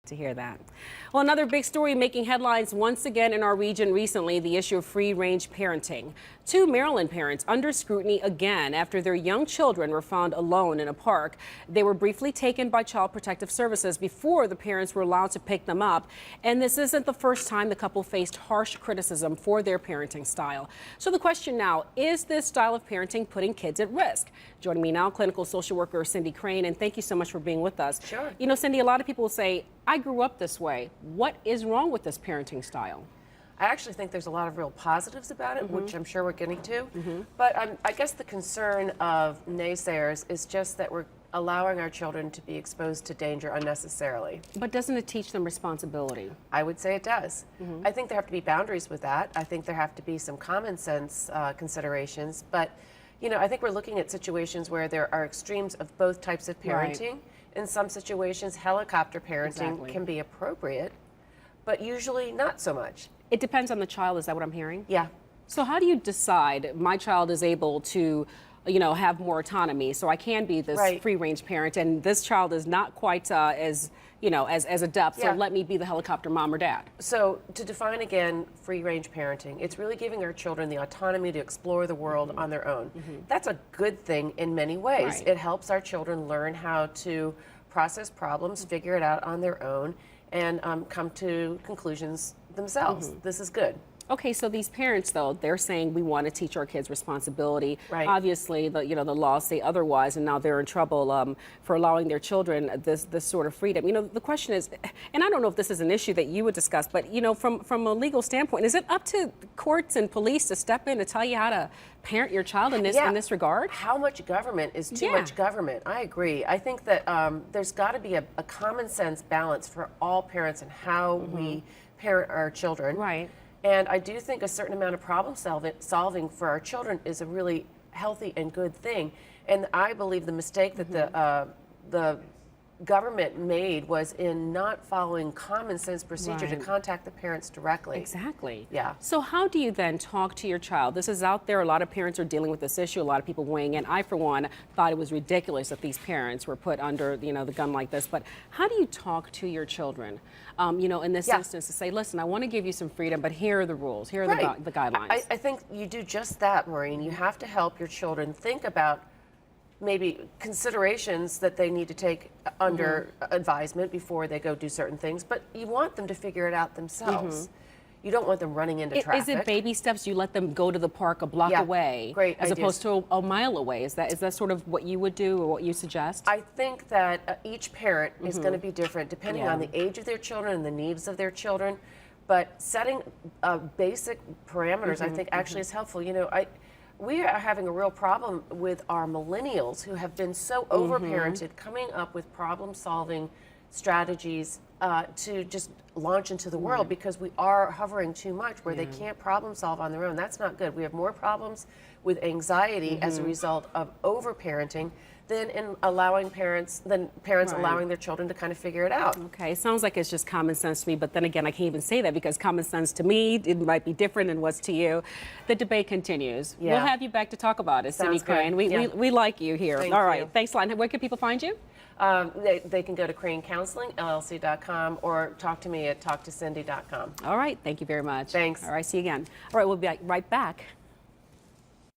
To hear that. Well, another big story making headlines once again in our region recently, the issue of free-range parenting. Two Maryland parents under scrutiny again after their young children were found alone in a park. They were briefly taken by Child Protective Services before the parents were allowed to pick them up. And this isn't the first time the couple faced harsh criticism for their parenting style. So the question now, is this style of parenting putting kids at risk? Joining me now, clinical social worker Cindy Crane, and thank you so much for being with us. Sure. You know, Cindy, a lot of people will say, I grew up this way. What is wrong with this parenting style? I actually think there's a lot of real positives about it, which I'm sure we're getting to. But I guess the concern of naysayers is just that we're allowing our children to be exposed to danger unnecessarily. But doesn't it teach them responsibility? I would say it does. I think there have to be boundaries with that. I think there have to be some common sense considerations. But, you know, I think we're looking at situations where there are extremes of both types of parenting. Right. In some situations, helicopter parenting can be appropriate, but usually not so much. It depends on the child, is that what I'm hearing? Yeah. So how do you decide my child is able to, you know, have more autonomy, so I can be this free-range parent, and this child is not quite as, you know, as adept, so let me be the helicopter mom or dad? So to define again free-range parenting, it's really giving our children the autonomy to explore the world on their own. That's a good thing in many ways. Right. It helps our children learn how to process problems, figure it out on their own, and come to conclusions themselves. This is good. Okay, so these parents, though, they're saying we want to teach our kids responsibility. Right. Obviously, the laws say otherwise, and now they're in trouble for allowing their children this sort of freedom. You know, the question is, and I don't know if this is an issue that you would discuss, but you know, from a legal standpoint, is it up to courts and police to step in to tell you how to parent your child in this regard? How much government is too much government? I agree. I think that there's got to be a common sense balance for all parents and how we parent our children. Right. And I do think a certain amount of problem solving for our children is a really healthy and good thing. And I believe the mistake that the government made was in not following common sense procedure to contact the parents directly. Exactly. Yeah. So how do you then talk to your child? This is out there. A lot of parents are dealing with this issue. A lot of people weighing in. I, for one, thought it was ridiculous that these parents were put under, you know, the gun like this. But how do you talk to your children, you know, in this instance to say, listen, I want to give you some freedom, but here are the rules. Here are the guidelines. I think you do just that, Maureen. You have to help your children think about maybe considerations that they need to take under advisement before they go do certain things, but you want them to figure it out themselves. You don't want them running into traffic. Is it baby steps? You let them go to the park a block away, as opposed to a mile away? Is that sort of what you would do or what you suggest? I think that each parent is going to be different depending on the age of their children and the needs of their children, but setting basic parameters I think actually is helpful. You know, we are having a real problem with our millennials who have been so overparented, coming up with problem-solving strategies to just launch into the world because we are hovering too much where they can't problem solve on their own. That's not good. We have more problems with anxiety as a result of overparenting than in allowing parents allowing their children to kind of figure it out. Okay, it sounds like it's just common sense to me, but then again, I can't even say that because common sense to me, it might be different than what's to you. The debate continues. We'll have you back to talk about it, Cindy Crane. We like you here. All right, thanks a lot. Where can people find you? They can go to cranecounselingllc.com or talk to me at talktocindy.com. All right, thank you very much. Thanks. All right, see you again. All right, we'll be right back.